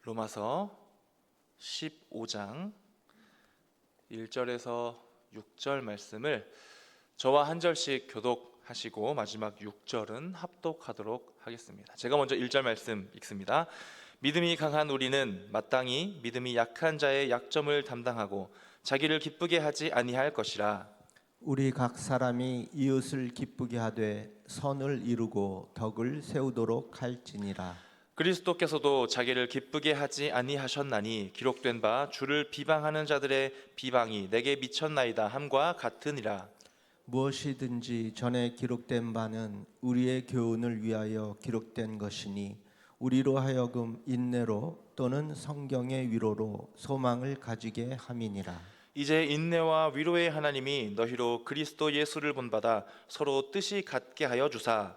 로마서 15장 1절에서 6절 말씀을 저와 한 절씩 교독하시고 마지막 6절은 합독하도록 하겠습니다. 제가 먼저 1절 말씀 읽습니다. 믿음이 강한 우리는 마땅히 믿음이 약한 자의 약점을 담당하고 자기를 기쁘게 하지 아니할 것이라. 우리 각 사람이 이웃을 기쁘게 하되 선을 이루고 덕을 세우도록 할지니라. 그리스도께서도 자기를 기쁘게 하지 아니하셨나니 기록된 바 주를 비방하는 자들의 비방이 내게 미쳤나이다 함과 같으니라. 무엇이든지 전에 기록된 바는 우리의 교훈을 위하여 기록된 것이니 우리로 하여금 인내로 또는 성경의 위로로 소망을 가지게 함이니라. 이제 인내와 위로의 하나님이 너희로 그리스도 예수를 본받아 서로 뜻이 같게 하여 주사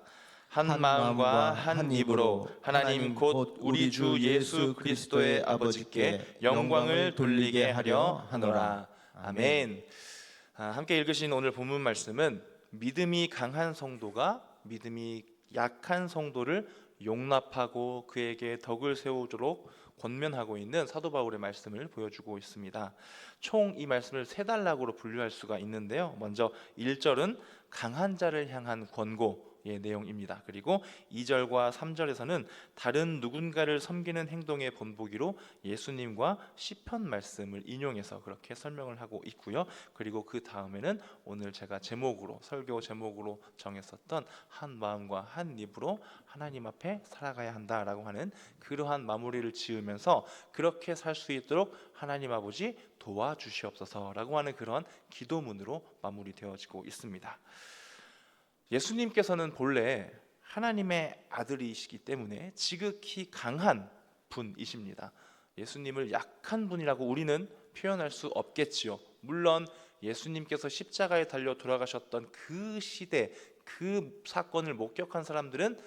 한 마음과 한 입으로 하나님 곧 우리 주 예수 그리스도의 아버지께 영광을 돌리게 하려 하노라. 아멘. 함께 읽으신 오늘 본문 말씀은 믿음이 강한 성도가 믿음이 약한 성도를 용납하고 그에게 덕을 세우도록 권면하고 있는 사도 바울의 말씀을 보여주고 있습니다. 총 이 말씀을 세 단락으로 분류할 수가 있는데요. 먼저 1절은 강한 자를 향한 권고의 내용입니다. 그리고 2절과 3절에서는 다른 누군가를 섬기는 행동의 본보기로 예수님과 시편 말씀을 인용해서 그렇게 설명을 하고 있고요. 그리고 그 다음에는 오늘 제가 설교 제목으로 정했었던 한 마음과 한 입으로 하나님 앞에 살아가야 한다라고 하는 그러한 마무리를 지으면서 그렇게 살 수 있도록 하나님 아버지 도와주시옵소서라고 하는 그런 기도문으로 마무리되어지고 있습니다. 예수님께서는 본래 하나님의 아들이시기 때문에 지극히 강한 분이십니다. 예수님을 약한 분이라고 우리는 표현할 수 없겠지요. 물론 예수님께서 십자가에 달려 돌아가셨던 그 시대, 그 사건을 목격한 사람들은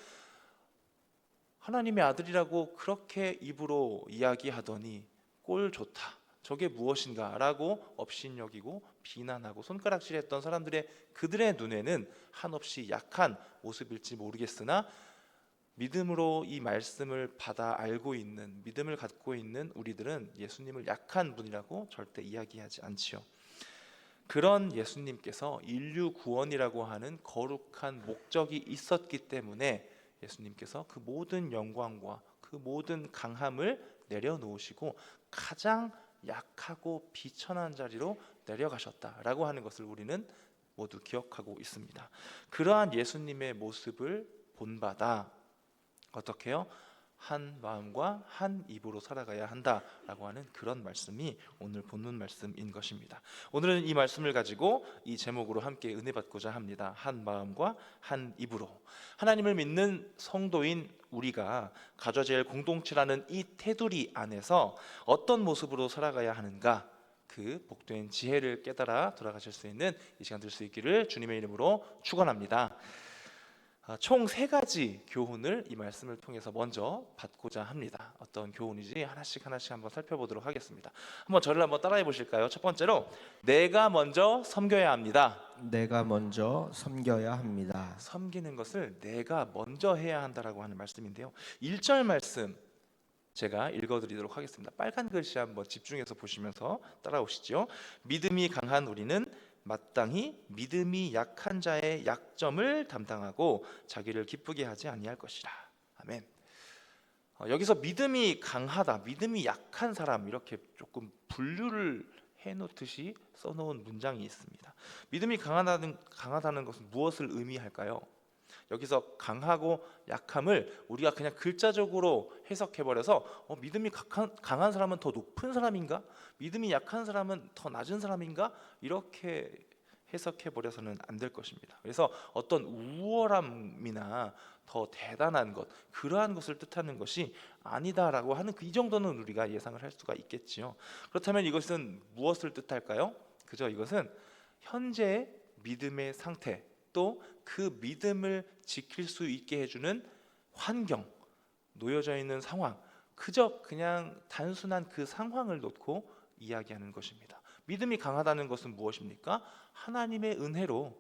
하나님의 아들이라고 그렇게 입으로 이야기하더니 꼴 좋다, 저게 무엇인가 라고 업신여기고 비난하고 손가락질했던 사람들의 그들의 눈에는 한없이 약한 모습일지 모르겠으나 믿음으로 이 말씀을 받아 알고 있는, 믿음을 갖고 있는 우리들은 예수님을 약한 분이라고 절대 이야기하지 않지요. 그런 예수님께서 인류 구원이라고 하는 거룩한 목적이 있었기 때문에 예수님께서 그 모든 영광과 그 모든 강함을 내려놓으시고 가장 약하고 비천한 자리로 내려가셨다라고 하는 것을 우리는 모두 기억하고 있습니다. 그러한 예수님의 모습을 본받아 어떻게 해요? 한 마음과 한 입으로 살아가야 한다라고 하는 그런 말씀이 오늘 본문 말씀인 것입니다. 오늘은 이 말씀을 가지고 이 제목으로 함께 은혜 받고자 합니다. 한 마음과 한 입으로. 하나님을 믿는 성도인 우리가 가져질 공동체라는 이 테두리 안에서 어떤 모습으로 살아가야 하는가, 그 복된 지혜를 깨달아 돌아가실 수 있는 이 시간 될 수 있기를 주님의 이름으로 축원합니다. 총 3가지 교훈을 이 말씀을 통해서 먼저 받고자 합니다. 어떤 교훈인지 하나씩 한번 살펴보도록 하겠습니다. 저를 한번 따라해 보실까요? 첫 번째로, 내가 먼저 섬겨야 합니다. 내가 먼저 섬겨야 합니다. 섬기는 것을 내가 먼저 해야 한다라고 하는 말씀인데요. 1절 말씀 제가 읽어드리도록 하겠습니다. 빨간 글씨 한번 집중해서 보시면서 따라오시죠. 믿음이 강한 우리는 마땅히 믿음이 약한 자의 약점을 담당하고 자기를 기쁘게 하지 아니할 것이라. 아멘. 여기서 믿음이 강하다, 믿음이 약한 사람, 이렇게 조금 분류를 해놓듯이 써놓은 문장이 있습니다. 믿음이 강하다는 것은 무엇을 의미할까요? 여기서 강하고 약함을 우리가 그냥 글자적으로 해석해버려서 믿음이 강한 사람은 더 높은 사람인가? 믿음이 약한 사람은 더 낮은 사람인가? 이렇게 해석해버려서는 안 될 것입니다. 그래서 어떤 우월함이나 더 대단한 것, 그러한 것을 뜻하는 것이 아니다라고 하는 이 정도는 우리가 예상을 할 수가 있겠지요. 그렇다면 이것은 무엇을 뜻할까요? 그저 이것은 현재의 믿음의 상태, 또 그 믿음을 지킬 수 있게 해주는 환경, 놓여져 있는 상황, 그냥 단순한 그 상황을 놓고 이야기하는 것입니다. 믿음이 강하다는 것은 무엇입니까? 하나님의 은혜로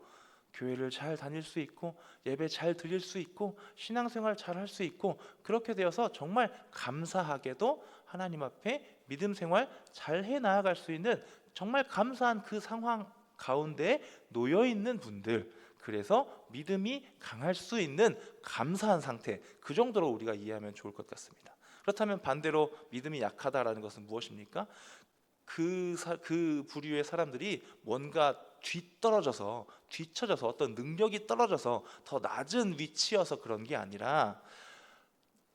교회를 잘 다닐 수 있고 예배 잘 드릴 수 있고 신앙생활 잘 할 수 있고 그렇게 되어서 정말 감사하게도 하나님 앞에 믿음 생활 잘 해 나아갈 수 있는 정말 감사한 그 상황 가운데 놓여 있는 분들, 그래서 믿음이 강할 수 있는 감사한 상태, 그 정도로 우리가 이해하면 좋을 것 같습니다. 그렇다면 반대로 믿음이 약하다라는 것은 무엇입니까? 그 부류의 사람들이 뭔가 뒤처져서 어떤 능력이 떨어져서 더 낮은 위치여서 그런 게 아니라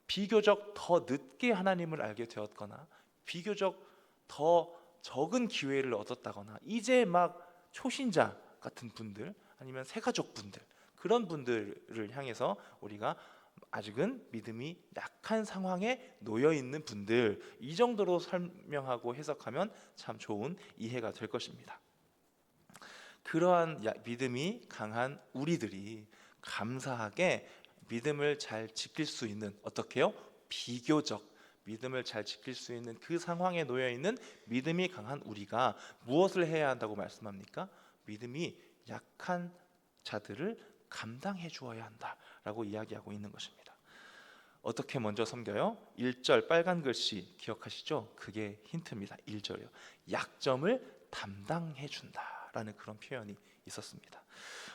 비교적 더 늦게 하나님을 알게 되었거나 비교적 더 적은 기회를 얻었다거나 이제 막 초신자 같은 분들, 아니면 새가족 분들, 그런 분들을 향해서 우리가 아직은 믿음이 약한 상황에 놓여 있는 분들, 이 정도로 설명하고 해석하면 참 좋은 이해가 될 것입니다. 그러한 믿음이 강한 우리들이 감사하게 믿음을 잘 지킬 수 있는, 어떻게요? 비교적 믿음을 잘 지킬 수 있는 그 상황에 놓여 있는 믿음이 강한 우리가 무엇을 해야 한다고 말씀합니까? 믿음이 약한 자들을 감당해 주어야 한다라고 이야기하고 있는 것입니다. 어떻게 먼저 섬겨요? 1절 빨간 글씨 기억하시죠? 그게 힌트입니다. 1절이요. 약점을 담당해 준다라는 그런 표현이 있었습니다.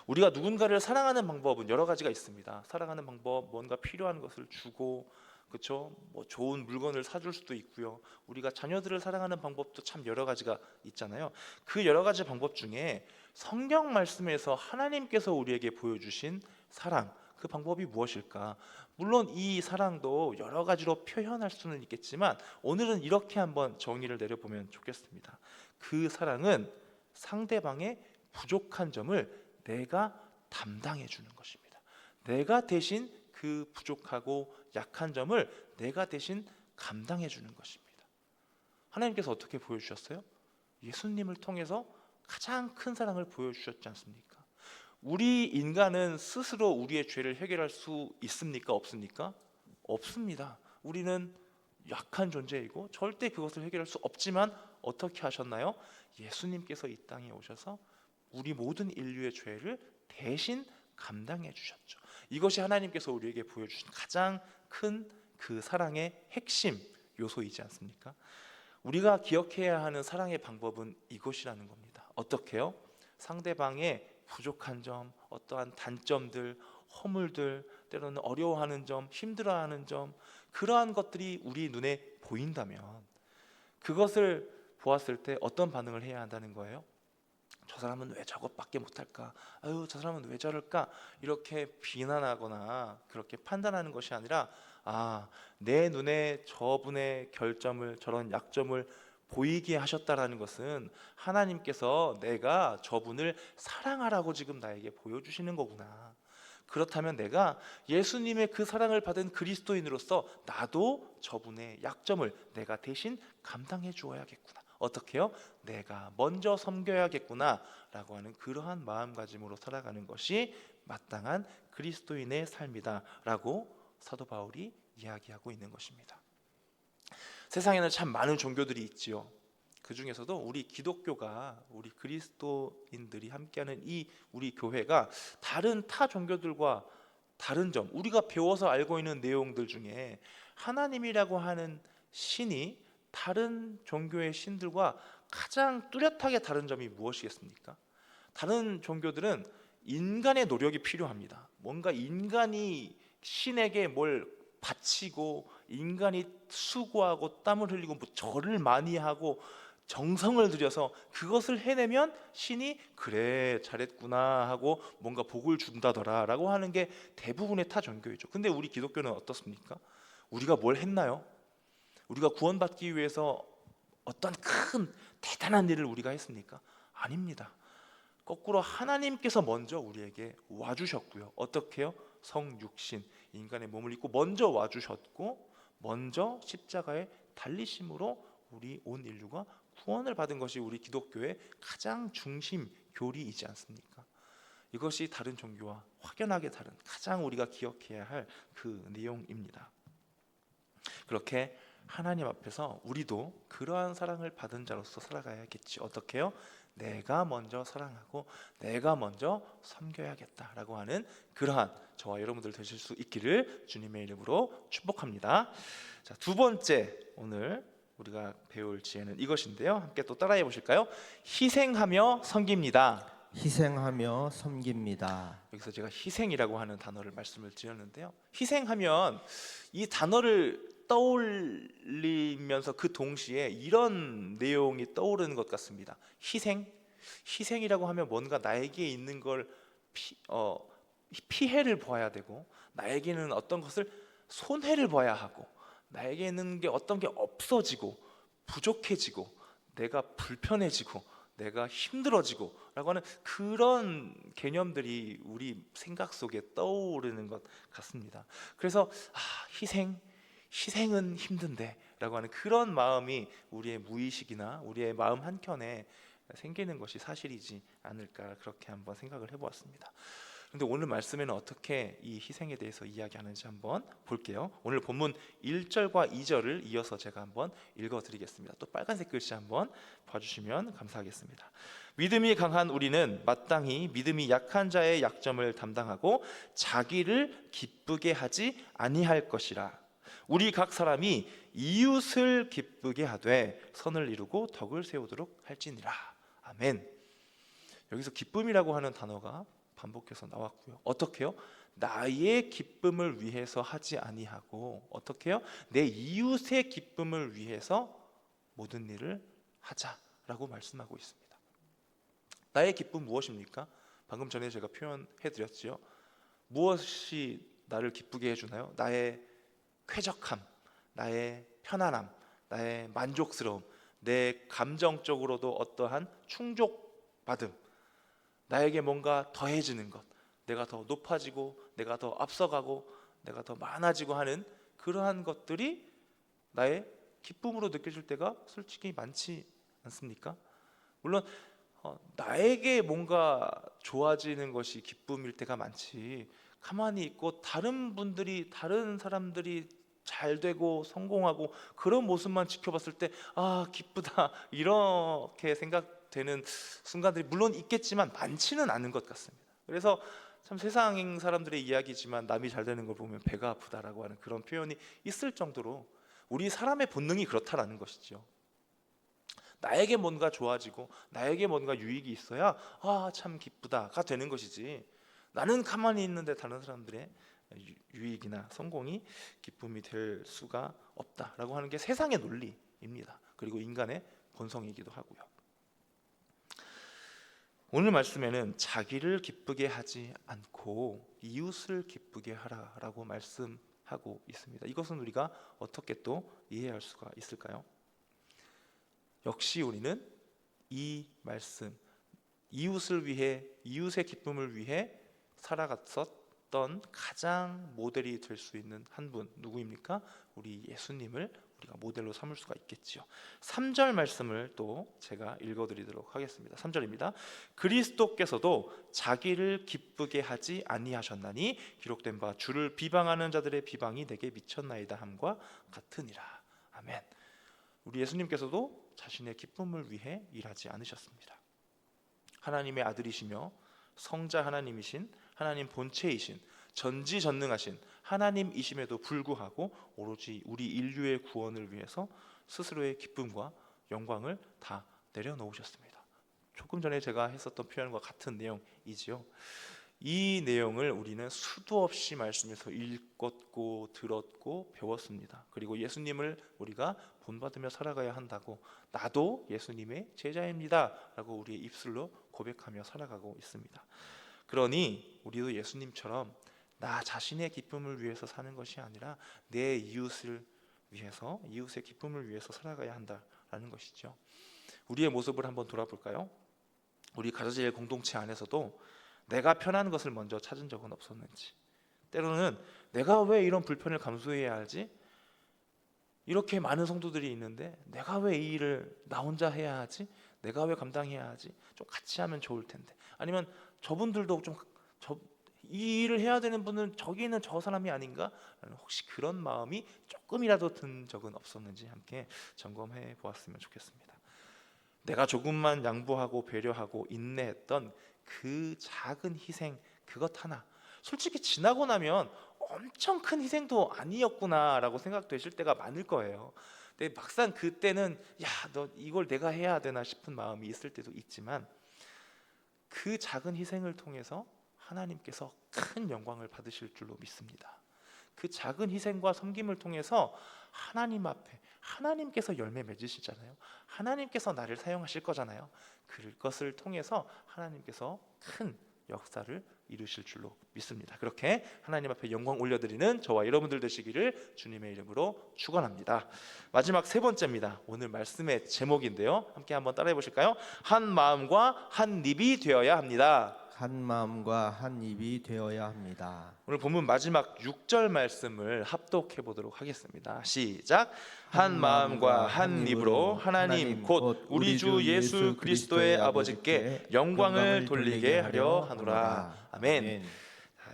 우리가 누군가를 사랑하는 방법은 여러 가지가 있습니다. 사랑하는 방법, 뭔가 필요한 것을 주고, 그렇죠? 뭐 좋은 물건을 사줄 수도 있고요. 우리가 자녀들을 사랑하는 방법도 참 여러 가지가 있잖아요. 그 여러 가지 방법 중에 성경 말씀에서 하나님께서 우리에게 보여주신 사랑, 그 방법이 무엇일까? 물론 이 사랑도 여러 가지로 표현할 수는 있겠지만 오늘은 이렇게 한번 정의를 내려보면 좋겠습니다. 그 사랑은 상대방의 부족한 점을 내가 담당해 주는 것입니다. 내가 대신 그 부족하고 약한 점을 내가 대신 감당해 주는 것입니다. 하나님께서 어떻게 보여주셨어요? 예수님을 통해서 가장 큰 사랑을 보여주셨지 않습니까? 우리 인간은 스스로 우리의 죄를 해결할 수 있습니까? 없습니까? 없습니다. 우리는 약한 존재이고 절대 그것을 해결할 수 없지만 어떻게 하셨나요? 예수님께서 이 땅에 오셔서 우리 모든 인류의 죄를 대신 감당해 주셨죠. 이것이 하나님께서 우리에게 보여주신 가장 큰 그 사랑의 핵심 요소이지 않습니까? 우리가 기억해야 하는 사랑의 방법은 이것이라는 겁니다. 어떻게요? 상대방의 부족한 점, 어떠한 단점들, 허물들, 때로는 어려워하는 점, 힘들어하는 점, 그러한 것들이 우리 눈에 보인다면 그것을 보았을 때 어떤 반응을 해야 한다는 거예요? 저 사람은 왜 저것밖에 못할까? 아유, 저 사람은 왜 저럴까? 이렇게 비난하거나 그렇게 판단하는 것이 아니라, 아, 내 눈에 저분의 결점을, 저런 약점을 보이게 하셨다라는 것은 하나님께서 내가 저분을 사랑하라고 지금 나에게 보여주시는 거구나. 그렇다면 내가 예수님의 그 사랑을 받은 그리스도인으로서 나도 저분의 약점을 내가 대신 감당해 주어야겠구나. 어떻게요? 내가 먼저 섬겨야겠구나 라고 하는 그러한 마음가짐으로 살아가는 것이 마땅한 그리스도인의 삶이다 라고 사도 바울이 이야기하고 있는 것입니다. 세상에는 참 많은 종교들이 있지요. 그 중에서도 우리 기독교가, 우리 그리스도인들이 함께하는 이 우리 교회가 다른 타 종교들과 다른 점, 우리가 배워서 알고 있는 내용들 중에 하나님이라고 하는 신이 다른 종교의 신들과 가장 뚜렷하게 다른 점이 무엇이겠습니까? 다른 종교들은 인간의 노력이 필요합니다. 뭔가 인간이 신에게 뭘 바치고 인간이 수고하고 땀을 흘리고 뭐 절을 많이 하고 정성을 들여서 그것을 해내면 신이 그래 잘했구나 하고 뭔가 복을 준다더라 라고 하는 게 대부분의 타 종교이죠. 근데 우리 기독교는 어떻습니까? 우리가 뭘 했나요? 우리가 구원받기 위해서 어떤 큰 대단한 일을 우리가 했습니까? 아닙니다. 거꾸로 하나님께서 먼저 우리에게 와주셨고요. 어떻게요? 성육신, 인간의 몸을 입고 먼저 와주셨고 먼저 십자가에 달리심으로 우리 온 인류가 구원을 받은 것이 우리 기독교의 가장 중심 교리이지 않습니까? 이것이 다른 종교와 확연하게 다른 가장 우리가 기억해야 할 그 내용입니다. 그렇게 하나님 앞에서 우리도 그러한 사랑을 받은 자로서 살아가야겠지. 어떻게요? 내가 먼저 사랑하고 내가 먼저 섬겨야겠다라고 하는 그러한 저와 여러분들 되실 수 있기를 주님의 이름으로 축복합니다. 자, 두 번째 오늘 우리가 배울 지혜는 이것인데요. 함께 또 따라해 보실까요? 희생하며 섬깁니다. 희생하며 섬깁니다. 여기서 제가 희생이라고 하는 단어를 말씀을 드렸는데요. 희생하면 이 단어를 떠올리면서 그 동시에 이런 내용이 떠오르는 것 같습니다. 희생이라고 하면 뭔가 나에게 있는 걸 피해를 보아야 되고, 나에게는 어떤 것을 손해를 봐야 하고, 나에게 있는 게 어떤 게 없어지고 부족해지고 내가 불편해지고 내가 힘들어지고 라고 하는 그런 개념들이 우리 생각 속에 떠오르는 것 같습니다. 그래서 희생은 힘든데 라고 하는 그런 마음이 우리의 무의식이나 우리의 마음 한켠에 생기는 것이 사실이지 않을까, 그렇게 한번 생각을 해보았습니다. 그런데 오늘 말씀에는 어떻게 이 희생에 대해서 이야기하는지 한번 볼게요. 오늘 본문 1절과 2절을 이어서 제가 한번 읽어드리겠습니다. 또 빨간색 글씨 한번 봐주시면 감사하겠습니다. 믿음이 강한 우리는 마땅히 믿음이 약한 자의 약점을 담당하고 자기를 기쁘게 하지 아니할 것이라. 우리 각 사람이 이웃을 기쁘게 하되 선을 이루고 덕을 세우도록 할지니라. 아멘. 여기서 기쁨이라고 하는 단어가 반복해서 나왔고요. 어떻게요? 나의 기쁨을 위해서 하지 아니하고 어떻게요? 내 이웃의 기쁨을 위해서 모든 일을 하자라고 말씀하고 있습니다. 나의 기쁨 무엇입니까? 방금 전에 제가 표현해 드렸지요. 무엇이 나를 기쁘게 해주나요? 나의 쾌적함, 나의 편안함, 나의 만족스러움, 내 감정적으로도 어떠한 충족받음, 나에게 뭔가 더해지는 것, 내가 더 높아지고 내가 더 앞서가고 내가 더 많아지고 하는 그러한 것들이 나의 기쁨으로 느껴질 때가 솔직히 많지 않습니까? 물론 나에게 뭔가 좋아지는 것이 기쁨일 때가 많지, 가만히 있고 다른 사람들이 잘 되고 성공하고 그런 모습만 지켜봤을 때 기쁘다 이렇게 생각되는 순간들이 물론 있겠지만 많지는 않은 것 같습니다. 그래서 참 세상 사람들의 이야기지만 남이 잘 되는 걸 보면 배가 아프다라고 하는 그런 표현이 있을 정도로 우리 사람의 본능이 그렇다라는 것이죠. 나에게 뭔가 좋아지고 나에게 뭔가 유익이 있어야 참 기쁘다가 되는 것이지, 나는 가만히 있는데 다른 사람들의 유익이나 성공이 기쁨이 될 수가 없다라고 하는 게 세상의 논리입니다. 그리고 인간의 본성이기도 하고요. 오늘 말씀에는 자기를 기쁘게 하지 않고 이웃을 기쁘게 하라라고 말씀하고 있습니다. 이것은 우리가 어떻게 또 이해할 수가 있을까요? 역시 우리는 이 말씀, 이웃을 위해, 이웃의 기쁨을 위해 살아갔었던 가장 모델이 될 수 있는 한 분, 누구입니까? 우리 예수님을 우리가 모델로 삼을 수가 있겠지요. 3절 말씀을 또 제가 읽어드리도록 하겠습니다. 3절입니다. 그리스도께서도 자기를 기쁘게 하지 아니하셨나니 기록된 바 주를 비방하는 자들의 비방이 내게 미쳤나이다 함과 같으니라. 아멘. 우리 예수님께서도 자신의 기쁨을 위해 일하지 않으셨습니다. 하나님의 아들이시며 성자 하나님이신, 하나님 본체이신, 전지전능하신 하나님이심에도 불구하고 오로지 우리 인류의 구원을 위해서 스스로의 기쁨과 영광을 다 내려놓으셨습니다. 조금 전에 제가 했었던 표현과 같은 내용이지요. 이 내용을 우리는 수도 없이 말씀에서 읽었고 들었고 배웠습니다. 그리고 예수님을 우리가 본받으며 살아가야 한다고, 나도 예수님의 제자입니다 라고 우리의 입술로 고백하며 살아가고 있습니다. 그러니 우리도 예수님처럼 나 자신의 기쁨을 위해서 사는 것이 아니라 내 이웃을 위해서, 이웃의 기쁨을 위해서 살아가야 한다라는 것이죠. 우리의 모습을 한번 돌아볼까요? 우리 가자제일 공동체 안에서도 내가 편한 것을 먼저 찾은 적은 없었는지, 때로는 내가 왜 이런 불편을 감수해야 하지? 이렇게 많은 성도들이 있는데 내가 왜 이 일을 나 혼자 해야 하지? 내가 왜 감당해야 하지? 좀 같이 하면 좋을 텐데. 아니면 저분들도 좀 이 일을 해야 되는 분은 저기 있는 저 사람이 아닌가? 라는 혹시 그런 마음이 조금이라도 든 적은 없었는지 함께 점검해 보았으면 좋겠습니다. 내가 조금만 양보하고 배려하고 인내했던 그 작은 희생, 그것 하나 솔직히 지나고 나면 엄청 큰 희생도 아니었구나라고 생각되실 때가 많을 거예요. 근데 막상 그때는 야, 너 이걸 내가 해야 되나 싶은 마음이 있을 때도 있지만, 그 작은 희생을 통해서 하나님께서 큰 영광을 받으실 줄로 믿습니다. 그 작은 희생과 섬김을 통해서 하나님 앞에 하나님께서 열매 맺으시잖아요. 하나님께서 나를 사용하실 거잖아요. 그것을 통해서 하나님께서 큰 역사를 이루실 줄로 믿습니다. 그렇게 하나님 앞에 영광 올려드리는 저와 여러분들 되시기를 주님의 이름으로 축원합니다. 마지막 세 번째입니다. 오늘 말씀의 제목인데요, 함께 한번 따라해 보실까요? 한 마음과 한 입이 되어야 합니다. 한 마음과 한 입이 되어야 합니다. 오늘 본문 마지막 6절 말씀을 합독해 보도록 하겠습니다. 시작. 한 마음과 한 입으로 하나님 곧 우리 주 예수 그리스도의 아버지께 영광을 돌리게 하려 하노라. 아멘.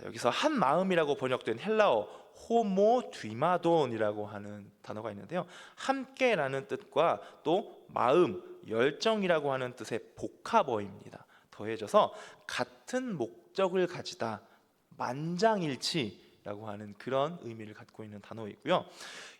여기서 한 마음이라고 번역된 헬라어 호모뒤마돈이라고 하는 단어가 있는데요, 함께라는 뜻과 또 마음, 열정이라고 하는 뜻의 복합어입니다. 더해져서 같은 목적을 가지다, 만장일치라고 하는 그런 의미를 갖고 있는 단어이고요.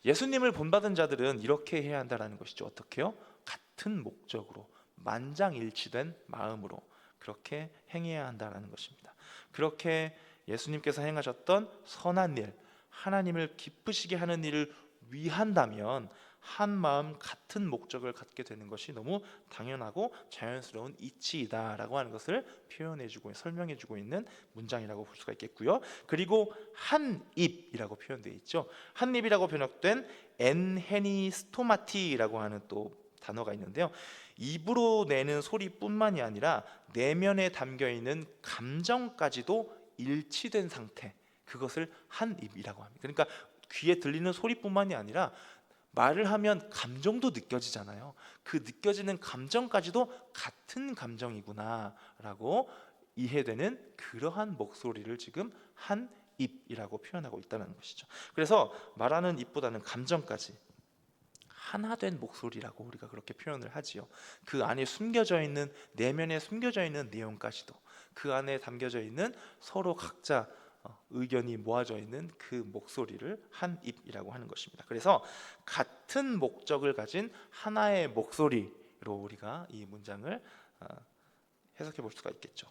예수님을 본받은 자들은 이렇게 해야 한다는 것이죠. 어떻게요? 같은 목적으로, 만장일치된 마음으로 그렇게 행해야 한다는 것입니다. 그렇게 예수님께서 행하셨던 선한 일, 하나님을 기쁘시게 하는 일을 위한다면 한 마음 같은 목적을 갖게 되는 것이 너무 당연하고 자연스러운 이치이다라고 하는 것을 표현해주고 설명해주고 있는 문장이라고 볼 수가 있겠고요. 그리고 한 입이라고 표현되어 있죠. 한 입이라고 번역된 엔헤니스토마티라고 하는 또 단어가 있는데요, 입으로 내는 소리뿐만이 아니라 내면에 담겨있는 감정까지도 일치된 상태, 그것을 한 입이라고 합니다. 그러니까 귀에 들리는 소리뿐만이 아니라 말을 하면 감정도 느껴지잖아요. 그 느껴지는 감정까지도 같은 감정이구나라고 이해되는 그러한 목소리를 지금 한 입이라고 표현하고 있다는 것이죠. 그래서 말하는 입보다는 감정까지 하나 된 목소리라고 우리가 그렇게 표현을 하지요. 그 안에 숨겨져 있는, 내면에 숨겨져 있는 내용까지도, 그 안에 담겨져 있는 서로 각자 의견이 모아져 있는 그 목소리를 한 입이라고 하는 것입니다. 그래서 같은 목적을 가진 하나의 목소리로 우리가 이 문장을 해석해 볼 수가 있겠죠.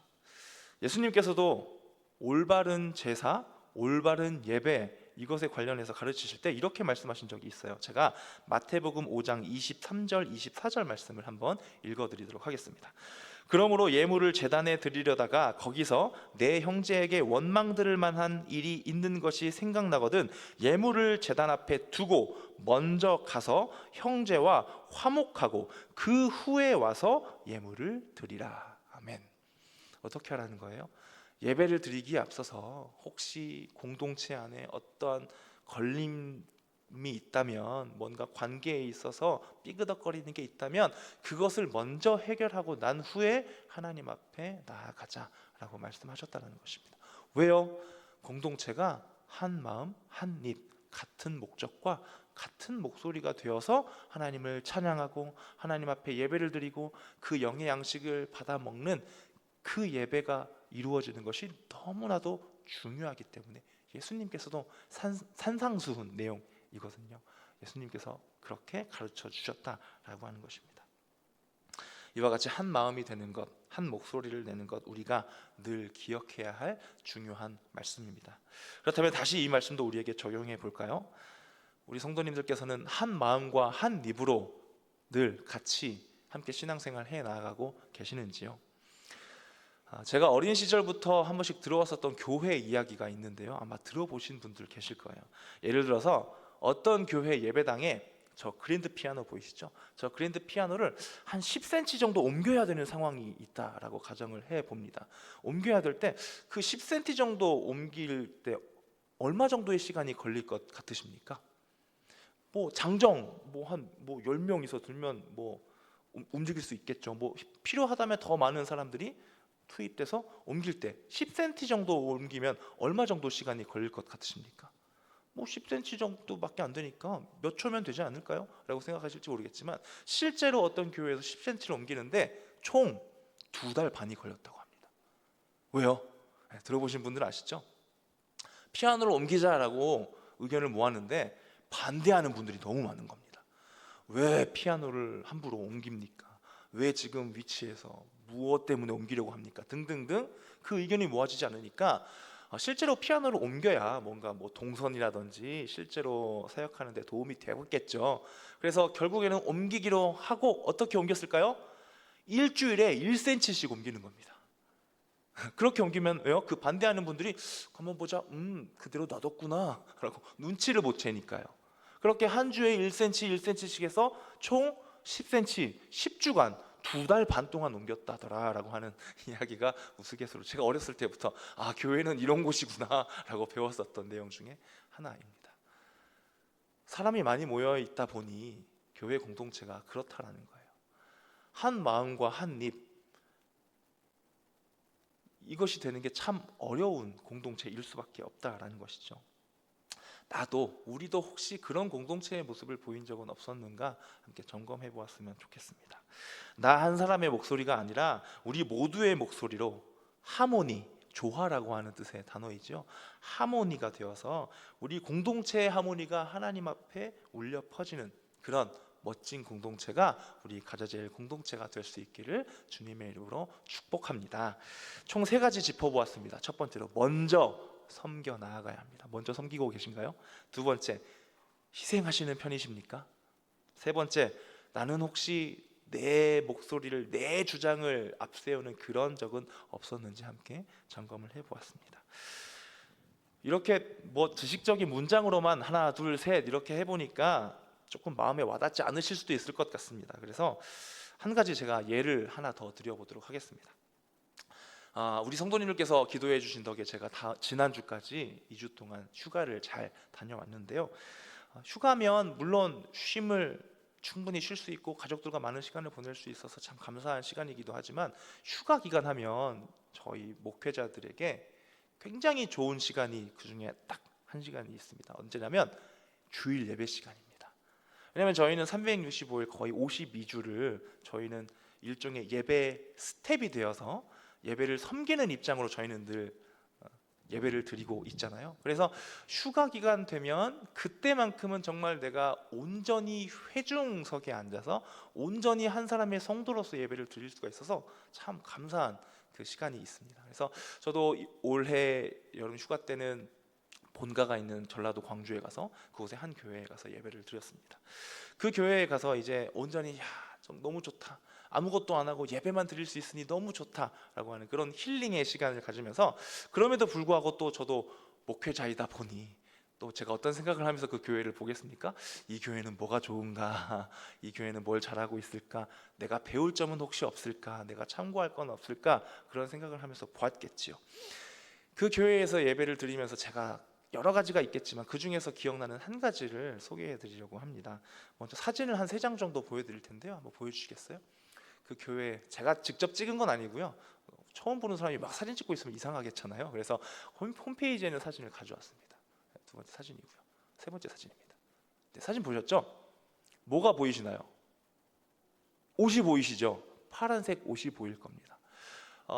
예수님께서도 올바른 제사, 올바른 예배, 이것에 관련해서 가르치실 때 이렇게 말씀하신 적이 있어요. 제가 마태복음 5장 23절 24절 말씀을 한번 읽어드리도록 하겠습니다. 그러므로 예물을 제단에 드리려다가 거기서 내 형제에게 원망 들을 만한 일이 있는 것이 생각나거든 예물을 제단 앞에 두고 먼저 가서 형제와 화목하고 그 후에 와서 예물을 드리라. 아멘. 어떻게 하라는 거예요? 예배를 드리기에 앞서서 혹시 공동체 안에 어떠한 걸림이 있다면, 뭔가 관계에 있어서 삐그덕거리는 게 있다면 그것을 먼저 해결하고 난 후에 하나님 앞에 나아가자라고 말씀하셨다는 것입니다. 왜요? 공동체가 한 마음 한 입, 같은 목적과 같은 목소리가 되어서 하나님을 찬양하고 하나님 앞에 예배를 드리고 그 영의 양식을 받아 먹는 그 예배가 이루어지는 것이 너무나도 중요하기 때문에 예수님께서도 산상수훈 내용이거든요. 예수님께서 그렇게 가르쳐 주셨다라고 하는 것입니다. 이와 같이 한 마음이 되는 것, 한 목소리를 내는 것, 우리가 늘 기억해야 할 중요한 말씀입니다. 그렇다면 다시 이 말씀도 우리에게 적용해 볼까요? 우리 성도님들께서는 한 마음과 한 입으로 늘 같이 함께 신앙생활 해 나가고 계시는지요? 제가 어린 시절부터 한 번씩 들어왔었던 교회 이야기가 있는데요, 아마 들어보신 분들 계실 거예요. 예를 들어서 어떤 교회 예배당에 저 그랜드 피아노 보이시죠? 저 그랜드 피아노를 한 10cm 정도 옮겨야 되는 상황이 있다라고 가정을 해봅니다. 옮겨야 될 때 그 10cm 정도 옮길 때 얼마 정도의 시간이 걸릴 것 같으십니까? 뭐 장정 한 10명이서 들면 뭐 움직일 수 있겠죠. 뭐 필요하다면 더 많은 사람들이 투입돼서 옮길 때 10cm 정도 옮기면 얼마 정도 시간이 걸릴 것 같으십니까? 뭐 10cm 정도밖에 안 되니까 몇 초면 되지 않을까요? 라고 생각하실지 모르겠지만 실제로 어떤 교회에서 10cm를 옮기는데 총 2달 반이 걸렸다고 합니다. 왜요? 네, 들어보신 분들은 아시죠? 피아노를 옮기자라고 의견을 모았는데 반대하는 분들이 너무 많은 겁니다. 왜 피아노를 함부로 옮깁니까? 왜 지금 위치에서 무엇 때문에 옮기려고 합니까? 등등등 그 의견이 모아지지 않으니까 실제로 피아노를 옮겨야 뭔가 뭐 동선이라든지 실제로 사역하는 데 도움이 되겠죠. 그래서 결국에는 옮기기로 하고 어떻게 옮겼을까요? 일주일에 1cm씩 옮기는 겁니다. 그렇게 옮기면 왜요? 그 반대하는 분들이 가만 보자, 그대로 놔뒀구나 라고 눈치를 못 채니까요. 그렇게 한 주에 1cm, 1cm씩 해서 총 10cm, 10주간 2달 반 동안 옮겼다더라 라고 하는 이야기가 우스갯소리로 제가 어렸을 때부터 교회는 이런 곳이구나 라고 배웠었던 내용 중에 하나입니다. 사람이 많이 모여 있다 보니 교회 공동체가 그렇다라는 거예요. 한 마음과 한 입, 이것이 되는 게 참 어려운 공동체일 수밖에 없다라는 것이죠. 우리도 혹시 그런 공동체의 모습을 보인 적은 없었는가 함께 점검해 보았으면 좋겠습니다. 나 한 사람의 목소리가 아니라 우리 모두의 목소리로 하모니, 조화라고 하는 뜻의 단어이죠. 하모니가 되어서 우리 공동체의 하모니가 하나님 앞에 울려 퍼지는 그런 멋진 공동체가 우리 가자제일 공동체가 될 수 있기를 주님의 이름으로 축복합니다. 총 3가지 짚어보았습니다. 첫 번째로 먼저 섬겨 나아가야 합니다. 먼저 섬기고 계신가요? 두 번째, 희생하시는 편이십니까? 세 번째, 나는 혹시 내 목소리를, 내 주장을 앞세우는 그런 적은 없었는지 함께 점검을 해보았습니다. 이렇게 뭐 지식적인 문장으로만 하나, 둘, 셋 이렇게 해보니까 조금 마음에 와닿지 않으실 수도 있을 것 같습니다. 그래서 한 가지 제가 예를 하나 더 드려보도록 하겠습니다. 우리 성도님들께서 기도해 주신 덕에 제가 지난주까지 2주 동안 휴가를 잘 다녀왔는데요. 휴가면 물론 쉼을 충분히 쉴 수 있고 가족들과 많은 시간을 보낼 수 있어서 참 감사한 시간이기도 하지만 휴가 기간 하면 저희 목회자들에게 굉장히 좋은 시간이 그중에 딱 한 시간이 있습니다. 언제냐면 주일 예배 시간입니다. 왜냐하면 저희는 365일 거의 52주를 저희는 일종의 예배 스텝이 되어서 예배를 섬기는 입장으로 저희는 늘 예배를 드리고 있잖아요. 그래서 휴가 기간 되면 그때만큼은 정말 내가 온전히 회중석에 앉아서 온전히 한 사람의 성도로서 예배를 드릴 수가 있어서 참 감사한 그 시간이 있습니다. 그래서 저도 올해 여름 휴가 때는 본가가 있는 전라도 광주에 가서 그곳의 한 교회에 가서 예배를 드렸습니다. 그 교회에 가서 이제 온전히 좀 너무 좋다, 아무것도 안 하고 예배만 드릴 수 있으니 너무 좋다라고 하는 그런 힐링의 시간을 가지면서, 그럼에도 불구하고 또 저도 목회자이다 보니 또 제가 어떤 생각을 하면서 그 교회를 보겠습니까? 이 교회는 뭐가 좋은가? 이 교회는 뭘 잘하고 있을까? 내가 배울 점은 혹시 없을까? 내가 참고할 건 없을까? 그런 생각을 하면서 보았겠지요. 그 교회에서 예배를 드리면서 제가 여러 가지가 있겠지만 그 중에서 기억나는 한 가지를 소개해 드리려고 합니다. 먼저 사진을 한 3장 정도 보여드릴 텐데요. 한번 보여주시겠어요? 그 교회 제가 직접 찍은 건 아니고요. 처음 보는 사람이 막 사진 찍고 있으면 이상하겠잖아요. 그래서 홈페이지에 있는 사진을 가져왔습니다. 두 번째 사진이고요. 세 번째 사진입니다. 네, 사진 보셨죠? 뭐가 보이시나요? 옷이 보이시죠? 파란색 옷이 보일 겁니다.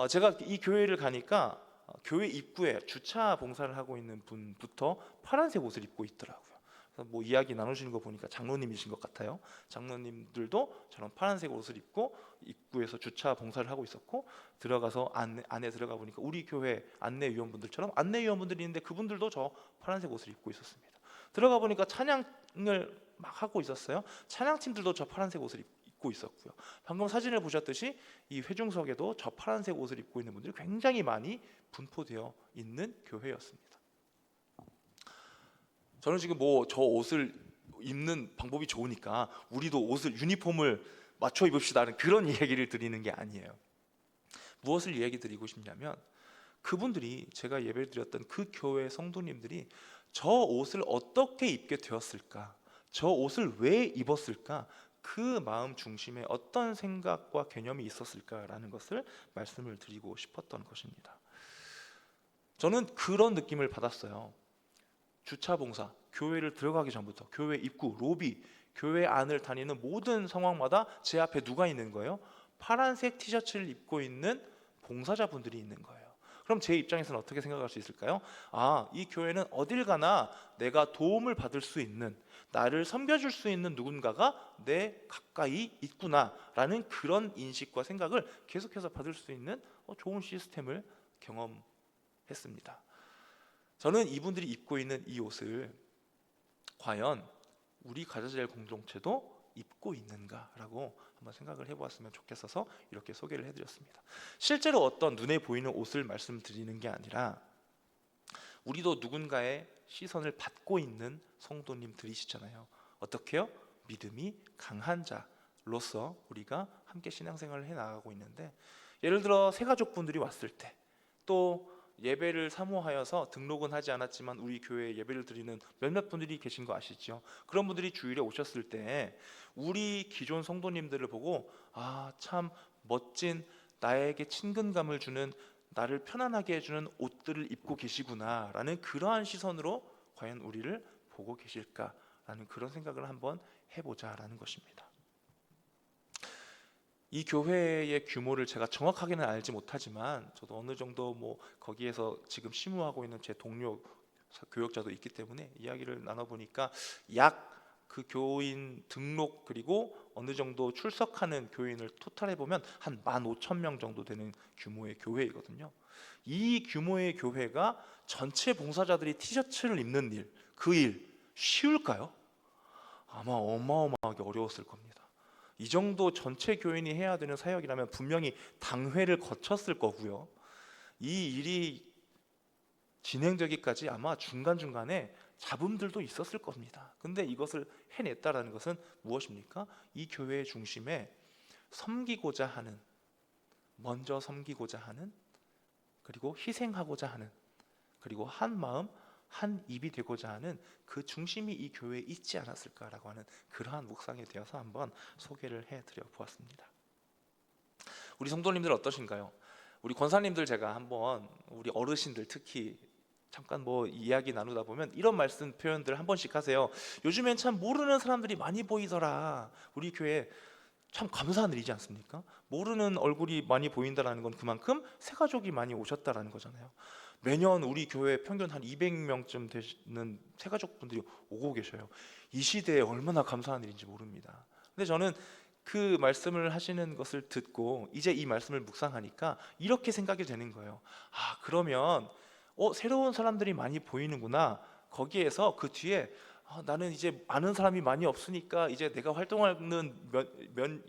제가 이 교회를 가니까 교회 입구에 주차 봉사를 하고 있는 분부터 파란색 옷을 입고 있더라고요. 그래서 뭐 이야기 나누시는 거 보니까 장로님이신 것 같아요. 장로님들도 저런 파란색 옷을 입고 입구에서 주차 봉사를 하고 있었고, 들어가서 안에 들어가 보니까 우리 교회 안내위원분들처럼 안내위원분들이 있는데 그분들도 저 파란색 옷을 입고 있었습니다. 들어가 보니까 찬양을 막 하고 있었어요. 찬양팀들도 저 파란색 옷을 입고 있었고요. 방금 사진을 보셨듯이 이 회중석에도 저 파란색 옷을 입고 있는 분들이 굉장히 많이 분포되어 있는 교회였습니다. 저는 지금 뭐 저 옷을 입는 방법이 좋으니까 우리도 옷을 유니폼을 맞춰 입읍시다는 그런 이야기를 드리는 게 아니에요. 무엇을 이야기 드리고 싶냐면 그분들이, 제가 예배를 드렸던 그 교회 성도님들이 저 옷을 어떻게 입게 되었을까, 저 옷을 왜 입었을까, 그 마음 중심에 어떤 생각과 개념이 있었을까라는 것을 말씀을 드리고 싶었던 것입니다. 저는 그런 느낌을 받았어요. 주차 봉사, 교회를 들어가기 전부터 교회 입구, 로비, 교회 안을 다니는 모든 상황마다 제 앞에 누가 있는 거예요? 파란색 티셔츠를 입고 있는 봉사자분들이 있는 거예요. 그럼 제 입장에서는 어떻게 생각할 수 있을까요? 이 교회는 어딜 가나 내가 도움을 받을 수 있는, 나를 섬겨줄 수 있는 누군가가 내 가까이 있구나라는 그런 인식과 생각을 계속해서 받을 수 있는 좋은 시스템을 경험했습니다. 저는 이분들이 입고 있는 이 옷을 과연 우리 가자젤 공동체도 입고 있는가라고 한번 생각을 해보았으면 좋겠어서 이렇게 소개를 해드렸습니다. 실제로 어떤 눈에 보이는 옷을 말씀드리는 게 아니라 우리도 누군가의 시선을 받고 있는 성도님들이시잖아요. 어떻게요? 믿음이 강한 자로서 우리가 함께 신앙생활을 해나가고 있는데, 예를 들어 새가족분들이 왔을 때, 또 예배를 사모하여서 등록은 하지 않았지만 우리 교회에 예배를 드리는 몇몇 분들이 계신 거 아시죠? 그런 분들이 주일에 오셨을 때 우리 기존 성도님들을 보고 참 멋진, 나에게 친근감을 주는, 나를 편안하게 해주는 옷들을 입고 계시구나 라는 그러한 시선으로 과연 우리를 보고 계실까라는 그런 생각을 한번 해보자라는 것입니다. 이 교회의 규모를 제가 정확하게는 알지 못하지만 저도 어느 정도 거기에서 지금 심우하고 있는 제 동료 교역자도 있기 때문에 이야기를 나눠보니까 약 그 교인 등록 그리고 어느 정도 출석하는 교인을 토탈해 보면 한 15,000명 정도 되는 규모의 교회이거든요. 이 규모의 교회가 전체 봉사자들이 티셔츠를 입는 일, 그 일 쉬울까요? 아마 어마어마하게 어려웠을 겁니다. 이 정도 전체 교인이 해야 되는 사역이라면 분명히 당회를 거쳤을 거고요. 이 일이 진행되기까지 아마 중간중간에 잡음들도 있었을 겁니다. 근데 이것을 해냈다라는 것은 무엇입니까? 이 교회의 중심에 섬기고자 하는, 먼저 섬기고자 하는, 그리고 희생하고자 하는, 그리고 한 마음 한 입이 되고자 하는 그 중심이 이 교회에 있지 않았을까라고 하는 그러한 묵상이 되어서 한번 소개를 해드려 보았습니다. 우리 성도님들 어떠신가요? 우리 권사님들 제가 한번 우리 어르신들 특히 잠깐 이야기 나누다 보면 이런 말씀 표현들 한 번씩 하세요. 요즘엔 참 모르는 사람들이 많이 보이더라. 우리 교회 참 감사한 일이지 않습니까? 모르는 얼굴이 많이 보인다는 건 그만큼 새가족이 많이 오셨다라는 거잖아요. 매년 우리 교회 평균 한 200명쯤 되시는 새가족분들이 오고 계셔요. 이 시대에 얼마나 감사한 일인지 모릅니다. 근데 저는 그 말씀을 하시는 것을 듣고 이제 이 말씀을 묵상하니까 이렇게 생각이 되는 거예요. 그러면 새로운 사람들이 많이 보이는구나. 거기에서 그 뒤에 나는 이제 아는 사람이 많이 없으니까 이제 내가 활동하는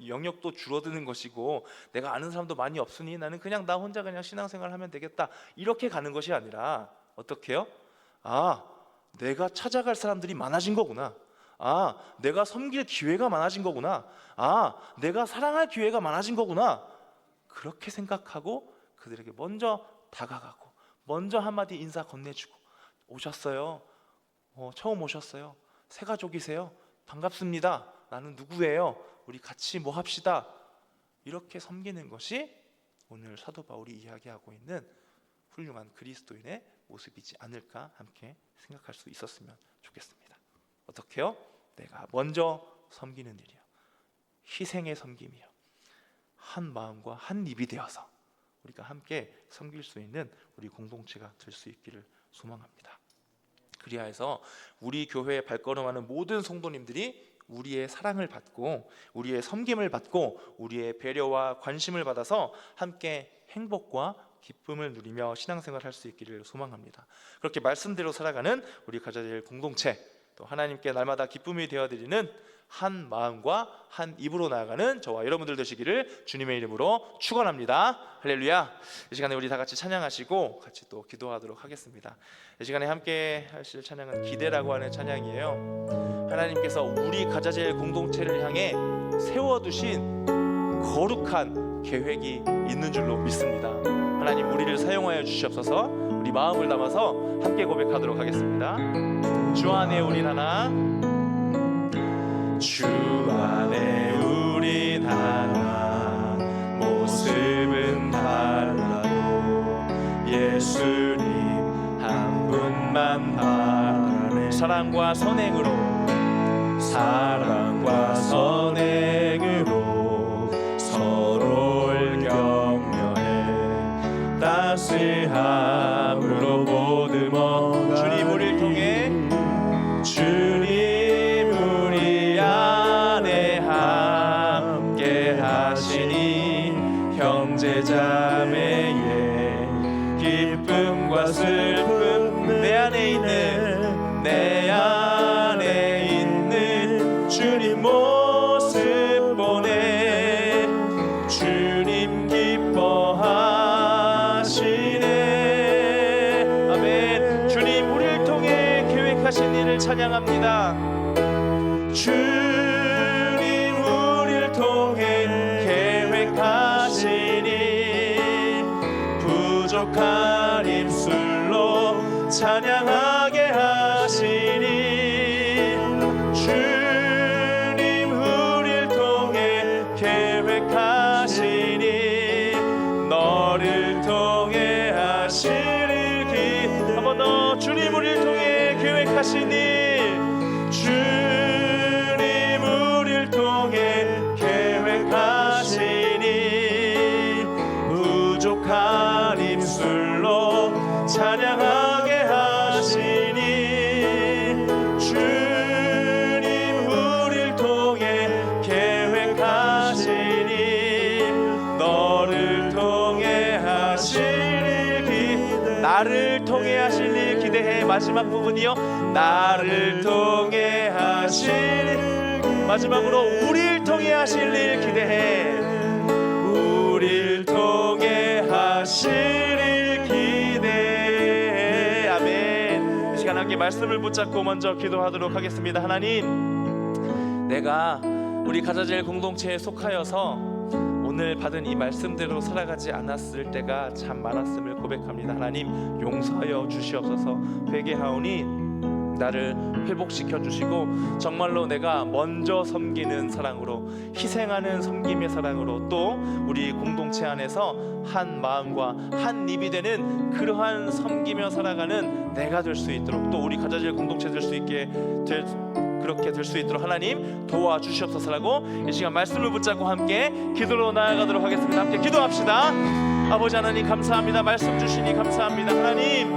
영역도 줄어드는 것이고, 내가 아는 사람도 많이 없으니 나는 그냥 나 혼자 그냥 신앙생활 하면 되겠다, 이렇게 가는 것이 아니라 어떻게요? 내가 찾아갈 사람들이 많아진 거구나. 내가 섬길 기회가 많아진 거구나. 내가 사랑할 기회가 많아진 거구나. 그렇게 생각하고 그들에게 먼저 다가가고 먼저 한마디 인사 건네주고, 오셨어요? 처음 오셨어요? 새가족이세요? 반갑습니다. 나는 누구예요? 우리 같이 뭐 합시다. 이렇게 섬기는 것이 오늘 사도 바울이 이야기하고 있는 훌륭한 그리스도인의 모습이지 않을까 함께 생각할 수 있었으면 좋겠습니다. 어떻게요? 내가 먼저 섬기는 일이요, 희생의 섬김이요, 한 마음과 한 입이 되어서 우리가 함께 섬길 수 있는 우리 공동체가 될 수 있기를 소망합니다. 그리하여서 우리 교회에 발걸음하는 모든 성도님들이 우리의 사랑을 받고 우리의 섬김을 받고 우리의 배려와 관심을 받아서 함께 행복과 기쁨을 누리며 신앙생활을 할 수 있기를 소망합니다. 그렇게 말씀대로 살아가는 우리 가자젤 공동체, 또 하나님께 날마다 기쁨이 되어드리는 한 마음과 한 입으로 나아가는 저와 여러분들 되시기를 주님의 이름으로 축원합니다. 할렐루야. 이 시간에 우리 다 같이 찬양하시고 같이 또 기도하도록 하겠습니다. 이 시간에 함께 하실 찬양은 기대라고 하는 찬양이에요. 하나님께서 우리 가자젤 공동체를 향해 세워두신 거룩한 계획이 있는 줄로 믿습니다. 하나님, 우리를 사용하여 주시옵소서. 우리 마음을 담아서 함께 고백하도록 하겠습니다. 주 안에 우린 하나, 주 안에 사랑과 선행으로 서로를 격려해 따스함으로 보듬어 주님 우리를 통해 주님 우리 안에 함께 하시니 형제자매의 기쁨과 슬픔 내 안에 있는 주님 모습 보내 주님 기뻐하시네. 아멘. 주님 우리를 통해 계획하신 일을 찬양합니다. 주님 우리를 통해 계획하신 일 부족한 입술로 찬양하게 하시니 주님 우리를 통해 계획하시니 너를 통해 하실 일 한번 더 주님 우리를 통해 계획하시니 주님 우리를 통해 계획하시니 부족한 입술로 찬양하게 하시니 주님 우리를 통해 계획하시니 너를 통해 하실 일 나를 통해 하실 일 기대해. 마지막 부분이요. 나를 통해 하실 일 마지막으로 우리를 통해 하실 일 기대해. 우리를 통해 하실 일 기대해. 아멘. 이 시간 함께 말씀을 붙잡고 먼저 기도하도록 하겠습니다. 하나님, 내가 우리 가자제일 공동체에 속하여서 오늘 받은 이 말씀대로 살아가지 않았을 때가 참 많았음을 고백합니다. 하나님 용서하여 주시옵소서. 회개하오니 나를 회복시켜 주시고 정말로 내가 먼저 섬기는 사랑으로 희생하는 섬김의 사랑으로 또 우리 공동체 안에서 한 마음과 한 입이 되는 그러한 섬기며 살아가는 내가 될 수 있도록 또 우리 가자제일 공동체 될 수 있게 그렇게 될 수 있도록 하나님 도와주시옵소서라고 이 시간 말씀을 붙잡고 함께 기도로 나아가도록 하겠습니다. 함께 기도합시다. 아버지 하나님 감사합니다. 말씀 주시니 감사합니다. 하나님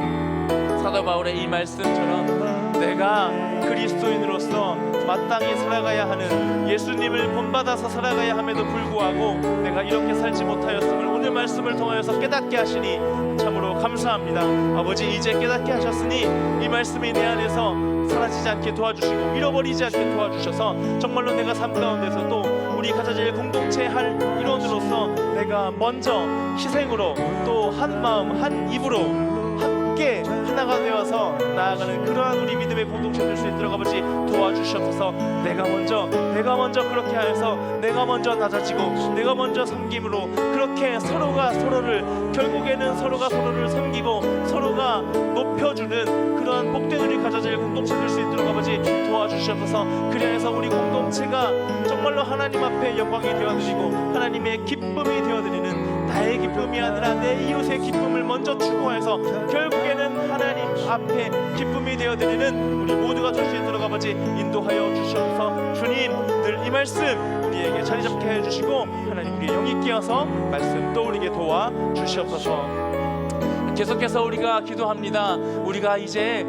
사도 바울의 이 말씀처럼 내가 그리스도인으로서 마땅히 살아가야 하는 예수님을 본받아서 살아가야 함에도 불구하고 내가 이렇게 살지 못하였음을 오늘 말씀을 통하여서 깨닫게 하시니 참으로 감사합니다. 아버지 이제 깨닫게 하셨으니 이 말씀이 내 안에서 사라지지 않게 도와주시고 잃어버리지 않게 도와주셔서 정말로 내가 삶 가운데서 또 우리 가자제일 공동체 할 일원으로서 내가 먼저 희생으로 또 한 마음 한 입으로 함께 하나가 되어서 나아가는 그러한 우리 믿음의 공동체 될 수 있도록 아버지 도와주시옵소서. 내가 먼저 그렇게 하여서 내가 먼저 낮아지고 내가 먼저 섬김으로 그렇게 서로가 서로를 결국에는 서로가 서로를 섬기고 서로가 높여주는 그러한 복된 우리 가자제일 공동체 될 수 있도록 아버지 도와주시옵소서. 그리하여서 우리 공동체가 정말로 하나님 앞에 영광이 되어드리고 하나님의 기쁨이 되어드리는 나의 기쁨이 아니라 내 이웃의 기쁨을 먼저 추구해서 결국에는 하나님 앞에 기쁨이 되어드리는 우리 모두가 될 수 있도록 아버지 인도하여 주시옵소서. 주님 늘 이 말씀 우리에게 자리 잡게 해주시고 하나님 우리의 영이 끼어서 말씀 떠올리게 도와주시옵소서. 계속해서 우리가 기도합니다. 우리가 이제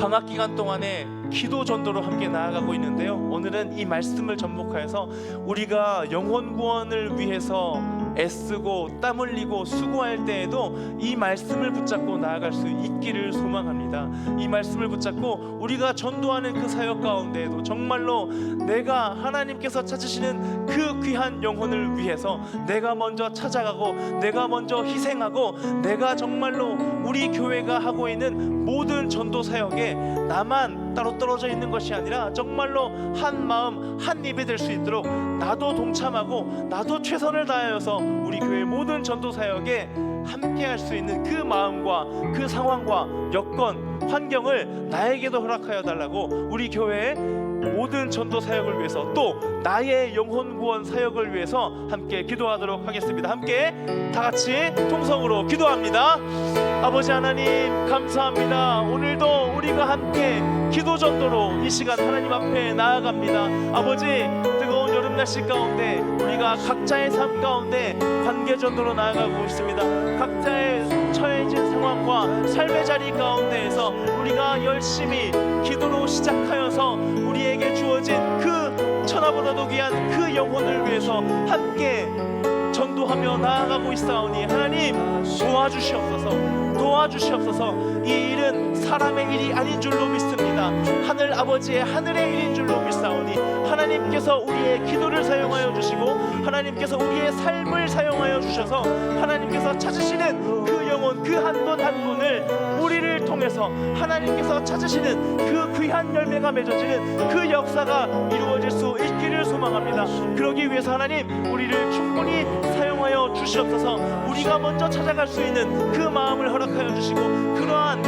방학 기간 동안에 기도 전도로 함께 나아가고 있는데요. 오늘은 이 말씀을 접목하여서 우리가 영혼 구원을 위해서 애쓰고 땀 흘리고 수고할 때에도 이 말씀을 붙잡고 나아갈 수 있기를 소망합니다. 이 말씀을 붙잡고 우리가 전도하는 그 사역 가운데에도 정말로 내가 하나님께서 찾으시는 그 귀한 영혼을 위해서 내가 먼저 찾아가고 내가 먼저 희생하고 내가 정말로 우리 교회가 하고 있는 모든 전도 사역에 나만 따로 떨어져 있는 것이 아니라 정말로 한 마음 한 입이 될 수 있도록 나도 동참하고 나도 최선을 다하여서 우리 교회 모든 전도 사역에 함께 할 수 있는 그 마음과 그 상황과 여건 환경을 나에게도 허락하여 달라고 우리 교회에 모든 전도 사역을 위해서 또 나의 영혼 구원 사역을 위해서 함께 기도하도록 하겠습니다. 함께 다 같이 통성으로 기도합니다. 아버지 하나님 감사합니다. 오늘도 우리가 함께 기도 전도로 이 시간 하나님 앞에 나아갑니다. 아버지, 뜨거운 여름 날씨 가운데 우리가 각자의 삶 가운데 관계 전도로 나아가고 있습니다. 각자의 처해진 상황과 삶의 자리 가운데에서 우리가 열심히 기도로 시작하여서 우리에게 주어진 그 천하보다도 귀한 그 영혼을 위해서 함께 전도하며 나아가고 있사오니 하나님 도와주시옵소서. 이 일은 사람의 일이 아닌 줄로 믿습니다. 하늘 아버지의 하늘의 일인 줄로 믿사오니 하나님께서 우리의 기도를 사용하여 주시고 하나님께서 우리의 삶을 사용하여 주셔서 하나님께서 찾으시는 그 영혼 그 한 분 한 분을 우리를 통해서 하나님께서 찾으시는 그 귀한 열매가 맺어지는 그 역사가 이루어질 수 있기를 소망합니다. 그러기 위해서 하나님 우리를 충분히 사용하여 주시옵소서. 우리가 먼저 찾아갈 수 있는 그 마음을 허락하여 주시고 그러한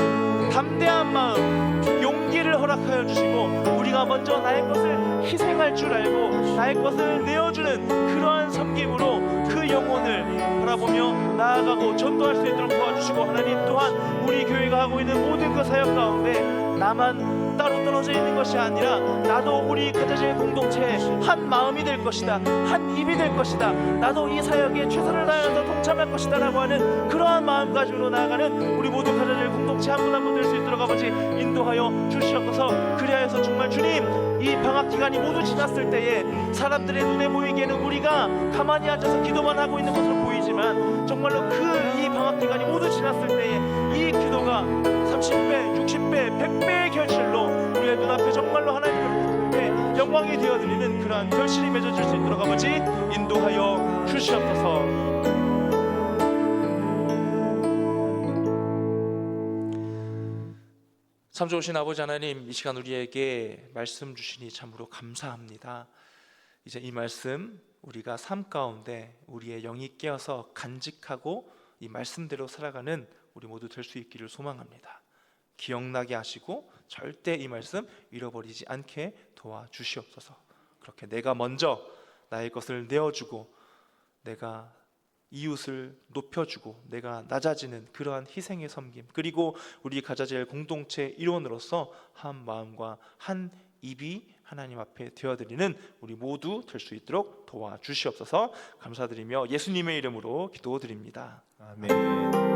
담대한 마음 용기를 허락하여 주시고 우리가 먼저 나의 것을 희생할 줄 알고 나의 것을 내어주는 그러한 섬김으로 그 영혼을 바라보며 나아가고 전도할 수 있도록 도와주시고 하나님 또한 우리 교회가 하고 있는 모든 그 사역 가운데 나만 따로 떨어져 있는 것이 아니라 나도 우리 가자질 공동체의 한 마음이 될 것이다, 한 입이 될 것이다, 나도 이 사역에 최선을 다해서 동참할 것이다 라고 하는 그러한 마음가짐으로 나아가는 우리 모두 가자질 공동체 한 분 한 분 될 수 있도록 아버지 인도하여 주시옵소서. 그리하여서 정말 주님 이 방학 기간이 모두 지났을 때에 사람들의 눈에 보이기에는 우리가 가만히 앉아서 기도만 하고 있는 것으로 보이지만 정말로 그 이 방학 기간이 모두 지났을 때에 이 기도가 30배, 60배, 100배의 결실로 우리의 눈앞에 정말로 하나님의 영광이 되어드리는 그러한 결실이 맺어질 수 있도록 아버지 인도하여 주시옵소서. 참 좋으신 아버지 하나님, 이 시간 우리에게 말씀 주시니 참으로 감사합니다. 이제 이 말씀 우리가 삶 가운데 우리의 영이 깨어서 간직하고 이 말씀대로 살아가는 우리 모두 될 수 있기를 소망합니다. 기억나게 하시고 절대 이 말씀 잃어버리지 않게 도와주시옵소서. 그렇게 내가 먼저 나의 것을 내어주고 내가 이웃을 높여주고 내가 낮아지는 그러한 희생의 섬김, 그리고 우리 가자젤 공동체 일원으로서 한 마음과 한 입이 하나님 앞에 되어드리는 우리 모두 될 수 있도록 도와주시옵소서. 감사드리며 예수님의 이름으로 기도드립니다. 아멘.